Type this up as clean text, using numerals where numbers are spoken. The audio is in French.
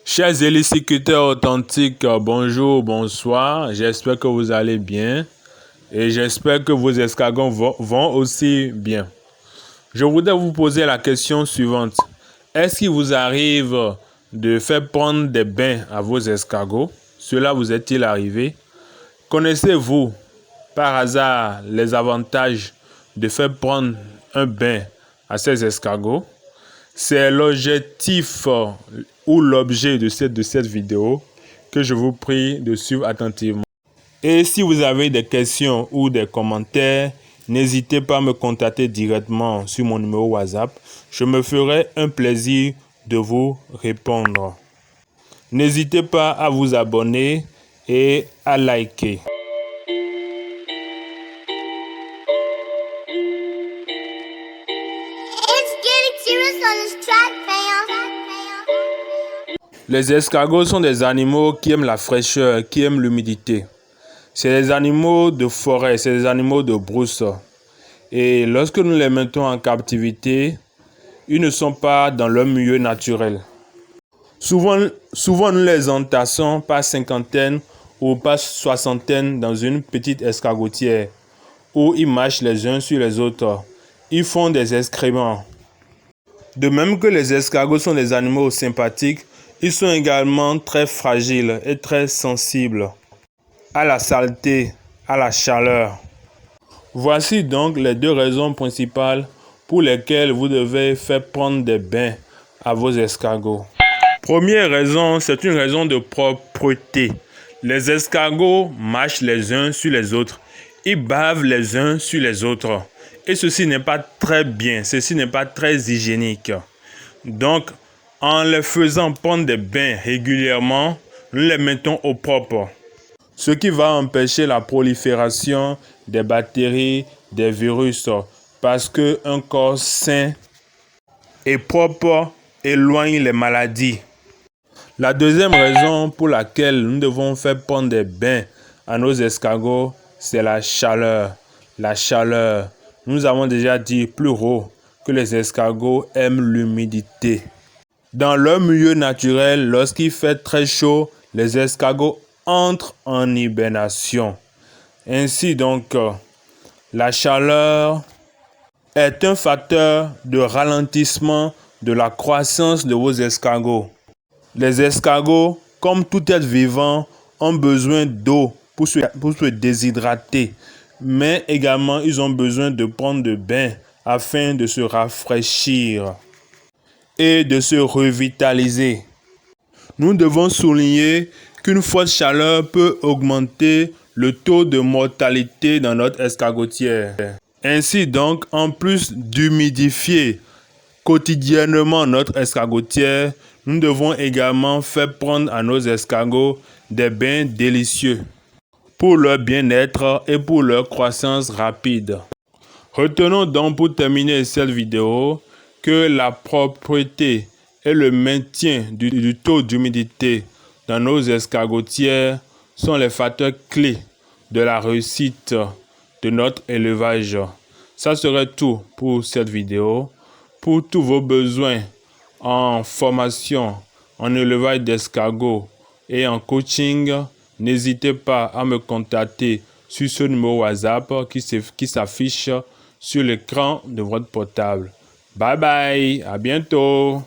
Chers héliciculteurs authentiques, bonjour, bonsoir. J'espère que vous allez bien et j'espère que vos escargots vont aussi bien. Je voudrais vous poser la question suivante. Est-ce qu'il vous arrive de faire prendre des bains à vos escargots? Cela vous est-il arrivé? Connaissez-vous par hasard les avantages de faire prendre un bain à ces escargots? C'est l'objectif ou l'objet de cette vidéo que je vous prie de suivre attentivement. Et si vous avez des questions ou des commentaires, n'hésitez pas à me contacter directement sur mon numéro WhatsApp. Je me ferai un plaisir de vous répondre. N'hésitez pas à vous abonner et à liker. Les escargots sont des animaux qui aiment la fraîcheur, qui aiment l'humidité. C'est des animaux de forêt, c'est des animaux de brousse. Et lorsque nous les mettons en captivité, ils ne sont pas dans leur milieu naturel. Souvent nous les entassons par cinquantaine ou par soixantaine dans une petite escargotière où ils marchent les uns sur les autres. Ils font des excréments. De même que les escargots sont des animaux sympathiques, ils sont également très fragiles et très sensibles à la saleté, à la chaleur. Voici donc les deux raisons principales pour lesquelles vous devez faire prendre des bains à vos escargots. Première raison, c'est une raison de propreté. Les escargots marchent les uns sur les autres. Ils bavent les uns sur les autres. Et ceci n'est pas très bien, ceci n'est pas très hygiénique. Donc, en les faisant prendre des bains régulièrement, nous les mettons au propre. Ce qui va empêcher la prolifération des bactéries, des virus, parce qu'un corps sain et propre éloigne les maladies. La deuxième raison pour laquelle nous devons faire prendre des bains à nos escargots, c'est la chaleur. La chaleur. Nous avons déjà dit plus haut que les escargots aiment l'humidité. Dans leur milieu naturel, lorsqu'il fait très chaud, les escargots entrent en hibernation. Ainsi donc, la chaleur est un facteur de ralentissement de la croissance de vos escargots. Les escargots, comme tout être vivant, ont besoin d'eau pour se déshydrater, mais également ils ont besoin de prendre des bains afin de se rafraîchir et de se revitaliser. Nous devons souligner qu'une forte chaleur peut augmenter le taux de mortalité dans notre escargotière. Ainsi donc, en plus d'humidifier quotidiennement notre escargotière, nous devons également faire prendre à nos escargots des bains délicieux pour leur bien-être et pour leur croissance rapide. Retenons donc pour terminer cette vidéo que la propreté et le maintien du taux d'humidité dans nos escargotières sont les facteurs clés de la réussite de notre élevage. Ça serait tout pour cette vidéo. Pour tous vos besoins en formation, en élevage d'escargots et en coaching, n'hésitez pas à me contacter sur ce numéro WhatsApp qui s'affiche sur l'écran de votre portable. Bye bye, à bientôt.